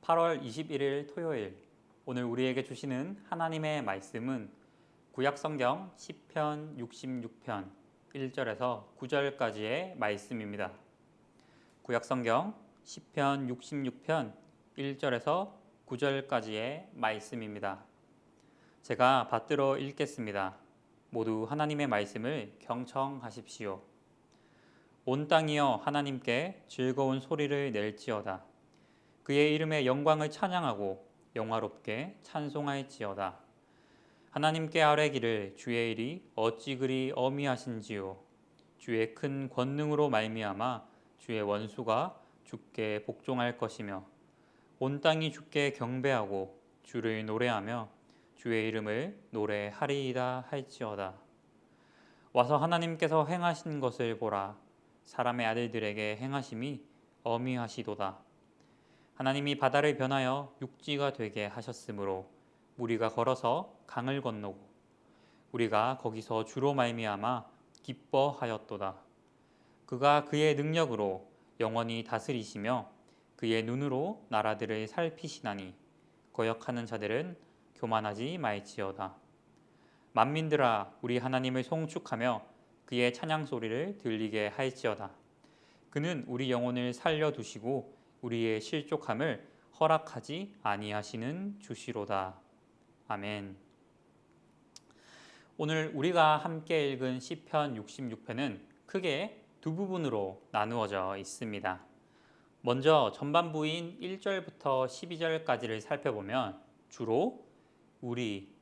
8월 21일 토요일, 오늘 우리에게 주시는 하나님의 말씀은 구약성경 시편 66편 1절에서 9절까지의 말씀입니다. 구약성경 시편 66편 1절에서 9절까지의 말씀입니다. 제가 받들어 읽겠습니다. 모두 하나님의 말씀을 경청하십시오. 온 땅이여 하나님께 즐거운 소리를 낼지어다. 그의 이름의 영광을 찬양하고 영화롭게 찬송할지어다. 하나님께 아뢰기를 주의 일이 어찌 그리 어미하신지요. 주의 큰 권능으로 말미암아 주의 원수가 주께 복종할 것이며 온 땅이 주께 경배하고 주를 노래하며 주의 이름을 노래하리이다 할지어다. 와서 하나님께서 행하신 것을 보라. 사람의 아들들에게 행하심이 어미하시도다. 하나님이 바다를 변하여 육지가 되게 하셨으므로 우리가 걸어서 강을 건너고 우리가 거기서 주로 말미암아 기뻐하였도다. 그가 그의 능력으로 영원히 다스리시며 그의 눈으로 나라들을 살피시나니 거역하는 자들은 교만하지 말지어다. 만민들아 우리 하나님을 송축하며 그의 찬양 소리를 들리게 할지어다. 그는 우리 영혼을 살려두시고 우리의 실족함을 허락하지 아니하시는 주시로다. 아멘. 오늘 우리가 함께 읽은 시편 66편은 크게 두 부분으로 나누어져 있습니다. 먼저 전반부인 1절부터 12절까지를 살펴보면 주로 우리,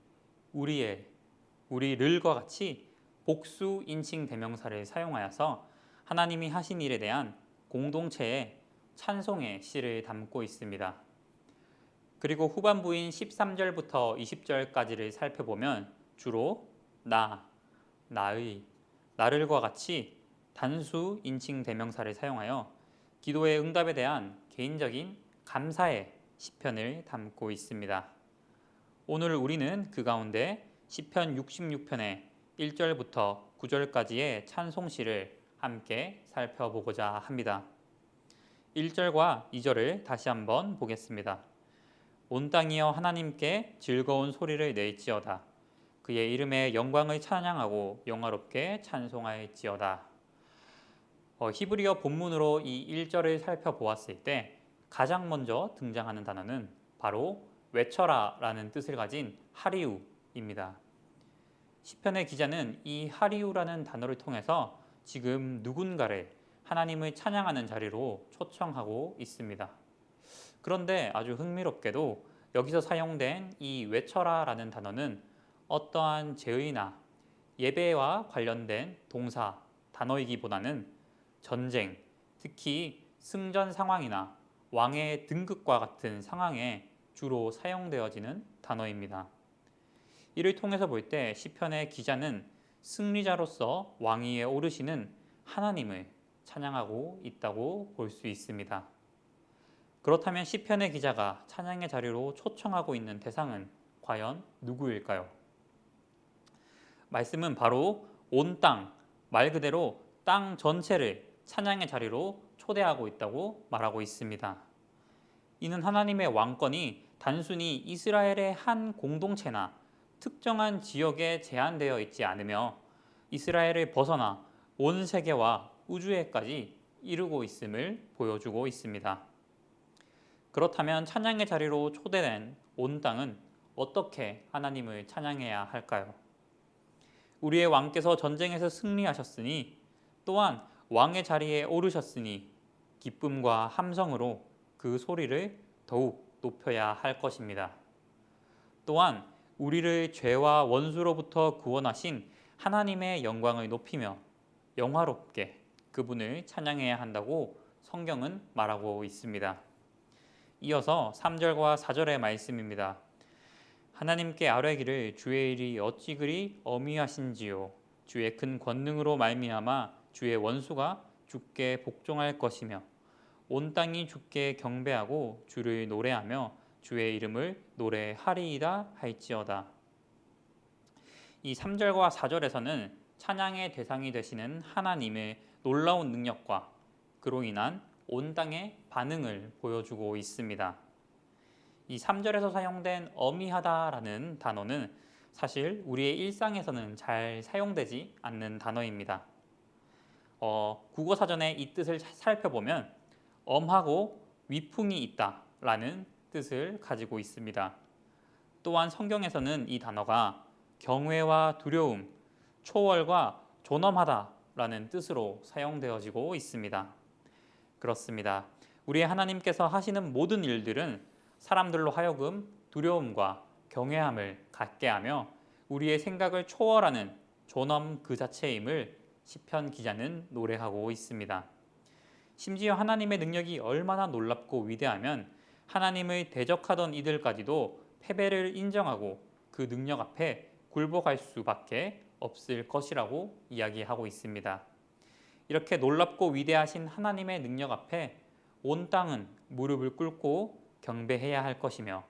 우리의, 우리를과 같이 복수 인칭 대명사를 사용하여서 하나님이 하신 일에 대한 공동체의 찬송의 시를 담고 있습니다. 그리고 후반부인 13절부터 20절까지를 살펴보면 주로 나, 나의, 나를과 같이 단수 인칭 대명사를 사용하여 기도의 응답에 대한 개인적인 감사의 시편을 담고 있습니다. 오늘 우리는 그 가운데 시편 66편의 1절부터 9절까지의 찬송시를 함께 살펴보고자 합니다. 1절과 2절을 다시 한번 보겠습니다. 온 땅이여 하나님께 즐거운 소리를 낼지어다. 그의 이름의 영광을 찬양하고 영화롭게 찬송할지어다. 히브리어 본문으로 이 1절을 살펴보았을 때 가장 먼저 등장하는 단어는 바로 외쳐라라는 뜻을 가진 하리우입니다. 시편의 기자는 이 하리우라는 단어를 통해서 지금 누군가를 하나님을 찬양하는 자리로 초청하고 있습니다. 그런데 아주 흥미롭게도 여기서 사용된 이 외쳐라라는 단어는 어떠한 제의나 예배와 관련된 동사, 단어이기보다는 전쟁, 특히 승전 상황이나 왕의 등극과 같은 상황에 주로 사용되어지는 단어입니다. 이를 통해서 볼 때 시편의 기자는 승리자로서 왕위에 오르시는 하나님을 찬양하고 있다고 볼 수 있습니다. 그렇다면 시편의 기자가 찬양의 자리로 초청하고 있는 대상은 과연 누구일까요? 말씀은 바로 온 땅, 말 그대로 땅 전체를 찬양의 자리로 초대하고 있다고 말하고 있습니다. 이는 하나님의 왕권이 단순히 이스라엘의 한 공동체나 특정한 지역에 제한되어 있지 않으며 이스라엘을 벗어나 온 세계와 우주에까지 이루고 있음을 보여주고 있습니다. 그렇다면 찬양의 자리로 초대된 온 땅은 어떻게 하나님을 찬양해야 할까요? 우리의 왕께서 전쟁에서 승리하셨으니 또한 왕의 자리에 오르셨으니 기쁨과 함성으로 그 소리를 더욱 높여야 할 것입니다. 또한 우리를 죄와 원수로부터 구원하신 하나님의 영광을 높이며 영화롭게 그분을 찬양해야 한다고 성경은 말하고 있습니다. 이어서 3절과 4절의 말씀입니다. 하나님께 아뢰기를 주의 일이 어찌 그리 어미하신지요. 주의 큰 권능으로 말미암아 주의 원수가 주께 복종할 것이며 온 땅이 주께 경배하고 주를 노래하며 주의 이름을 노래하리이다 할지어다. 이 3절과 4절에서는 찬양의 대상이 되시는 하나님의 놀라운 능력과 그로 인한 온 땅의 반응을 보여주고 있습니다. 이 3절에서 사용된 어미하다라는 단어는 사실 우리의 일상에서는 잘 사용되지 않는 단어입니다. 국어사전에 이 뜻을 살펴보면 엄하고 위풍이 있다라는 뜻을 가지고 있습니다. 또한 성경에서는 이 단어가 경외와 두려움, 초월과 존엄하다라는 뜻으로 사용되어지고 있습니다. 그렇습니다. 우리 하나님께서 하시는 모든 일들은 사람들로 하여금 두려움과 경외함을 갖게 하며 우리의 생각을 초월하는 존엄 그 자체임을 시편 기자는 노래하고 있습니다. 심지어 하나님의 능력이 얼마나 놀랍고 위대하면 하나님의 대적하던 이들까지도 패배를 인정하고 그 능력 앞에 굴복할 수밖에 없을 것이라고 이야기하고 있습니다. 이렇게 놀랍고 위대하신 하나님의 능력 앞에 온 땅은 무릎을 꿇고 경배해야 할 것이며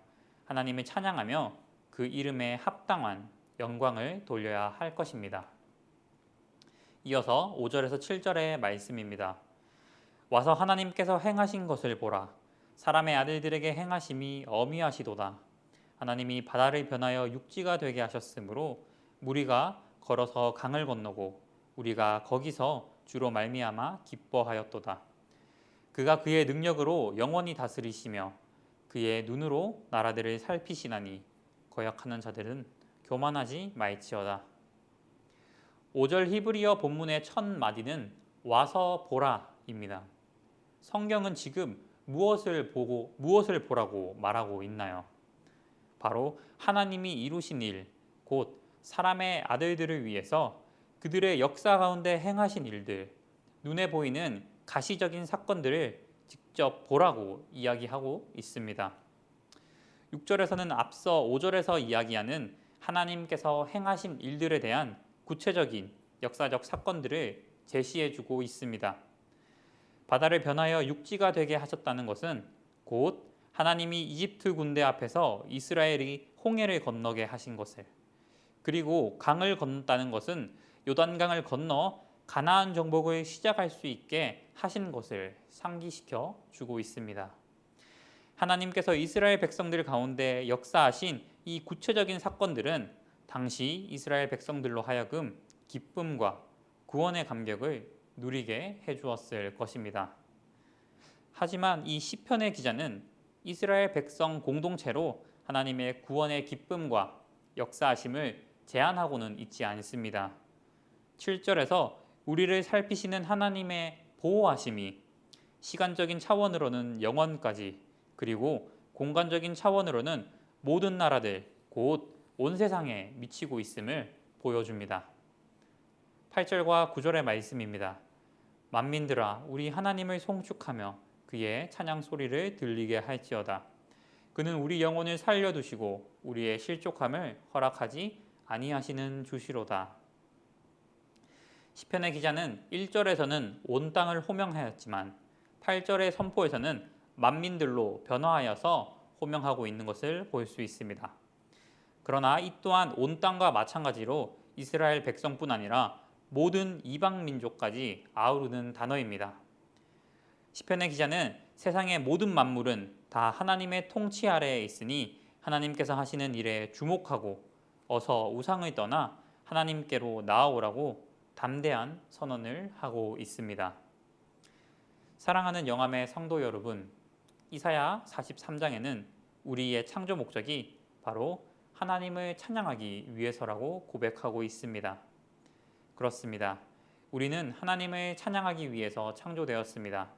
하나님을 찬양하며 그 이름에 합당한 영광을 돌려야 할 것입니다. 이어서 5절에서 7절의 말씀입니다. 와서 하나님께서 행하신 것을 보라. 사람의 아들들에게 행하심이 어미하시도다. 하나님이 바다를 변하여 육지가 되게 하셨으므로 무리가 걸어서 강을 건너고 우리가 거기서 주로 말미암아 기뻐하였도다. 그가 그의 능력으로 영원히 다스리시며 그의 눈으로 나라들을 살피시나니 거역하는 자들은 교만하지 말지어다. 5절 히브리어 본문의 첫 마디는 와서 보라입니다. 성경은 지금 무엇을 보라고 말하고 있나요? 바로 하나님이 이루신 일, 곧 사람의 아들들을 위해서 그들의 역사 가운데 행하신 일들, 눈에 보이는 가시적인 사건들을 직접 보라고 이야기하고 있습니다. 6절에서는 앞서 5절에서 이야기하는 하나님께서 행하신 일들에 대한 구체적인 역사적 사건들을 제시해주고 있습니다. 바다를 변하여 육지가 되게 하셨다는 것은 곧 하나님이 이집트 군대 앞에서 이스라엘이 홍해를 건너게 하신 것을, 그리고 강을 건넜다는 것은 요단강을 건너 가나안 정복을 시작할 수 있게 하신 것을 상기시켜 주고 있습니다. 하나님께서 이스라엘 백성들 가운데 역사하신 이 구체적인 사건들은 당시 이스라엘 백성들로 하여금 기쁨과 구원의 감격을 누리게 해주었을 것입니다. 하지만 이 시편의 기자는 이스라엘 백성 공동체로 하나님의 구원의 기쁨과 역사하심을 제안하고는 있지 않습니다. 7절에서 우리를 살피시는 하나님의 보호하심이 시간적인 차원으로는 영원까지, 그리고 공간적인 차원으로는 모든 나라들, 곧 온 세상에 미치고 있음을 보여줍니다. 8절과 9절의 말씀입니다. 만민들아 우리 하나님을 송축하며 그의 찬양 소리를 들리게 할지어다. 그는 우리 영혼을 살려두시고 우리의 실족함을 허락하지 아니하시는 주시로다. 시편의 기자는 1절에서는 온 땅을 호명하였지만 8절의 선포에서는 만민들로 변화하여서 호명하고 있는 것을 볼 수 있습니다. 그러나 이 또한 온 땅과 마찬가지로 이스라엘 백성뿐 아니라 모든 이방 민족까지 아우르는 단어입니다. 시편의 기자는 세상의 모든 만물은 다 하나님의 통치 아래에 있으니 하나님께서 하시는 일에 주목하고 어서 우상을 떠나 하나님께로 나아오라고 담대한 선언을 하고 있습니다. 사랑하는 영암의 성도 여러분, 이사야 43장에는 우리의 창조 목적이 바로 하나님을 찬양하기 위해서라고 고백하고 있습니다. 그렇습니다. 우리는 하나님을 찬양하기 위해서 창조되었습니다.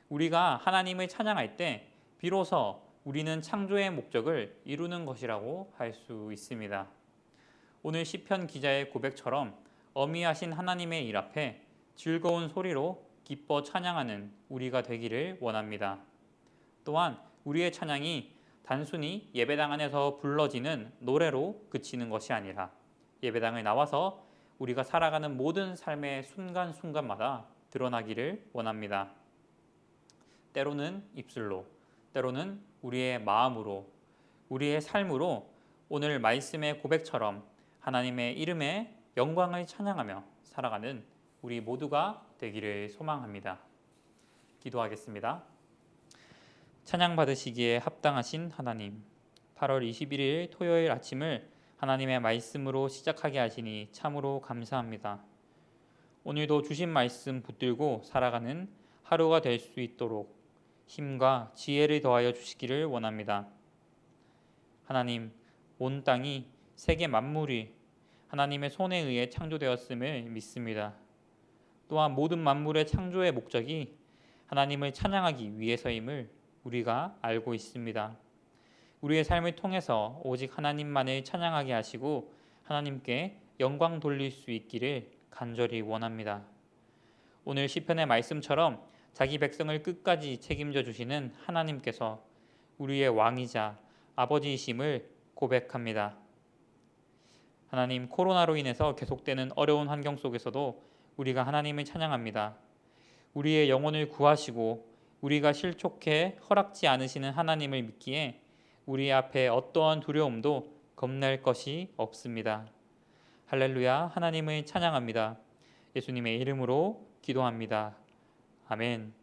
우리가 하나님을 찬양할 때 비로소 우리는 창조의 목적을 이루는 것이라고 할 수 있습니다. 오늘 시편 기자의 고백처럼 어미하신 하나님의 일 앞에 즐거운 소리로 기뻐 찬양하는 우리가 되기를 원합니다. 또한 우리의 찬양이 단순히 예배당 안에서 불러지는 노래로 그치는 것이 아니라 예배당에 나와서 우리가 살아가는 모든 삶의 순간순간마다 드러나기를 원합니다. 때로는 입술로, 때로는 우리의 마음으로, 우리의 삶으로 오늘 말씀의 고백처럼 하나님의 이름에 영광을 찬양하며 살아가는 우리 모두가 되기를 소망합니다. 기도하겠습니다. 찬양 받으시기에 합당하신 하나님, 8월 21일 토요일 아침을 하나님의 말씀으로 시작하게 하시니 참으로 감사합니다. 오늘도 주신 말씀 붙들고 살아가는 하루가 될 수 있도록 힘과 지혜를 더하여 주시기를 원합니다. 하나님, 온 땅이 세계 만물이 하나님의 손에 의해 창조되었음을 믿습니다. 또한 모든 만물의 창조의 목적이 하나님을 찬양하기 위해서임을 우리가 알고 있습니다. 우리의 삶을 통해서 오직 하나님만을 찬양하게 하시고 하나님께 영광 돌릴 수 있기를 간절히 원합니다. 오늘 시편의 말씀처럼 자기 백성을 끝까지 책임져 주시는 하나님께서 우리의 왕이자 아버지이심을 고백합니다. 하나님, 코로나로 인해서 계속되는 어려운 환경 속에서도 우리가 하나님을 찬양합니다. 우리의 영혼을 구하시고 우리가 실족해 허락지 않으시는 하나님을 믿기에 우리 앞에 어떠한 두려움도 겁낼 것이 없습니다. 할렐루야, 하나님을 찬양합니다. 예수님의 이름으로 기도합니다. 아멘.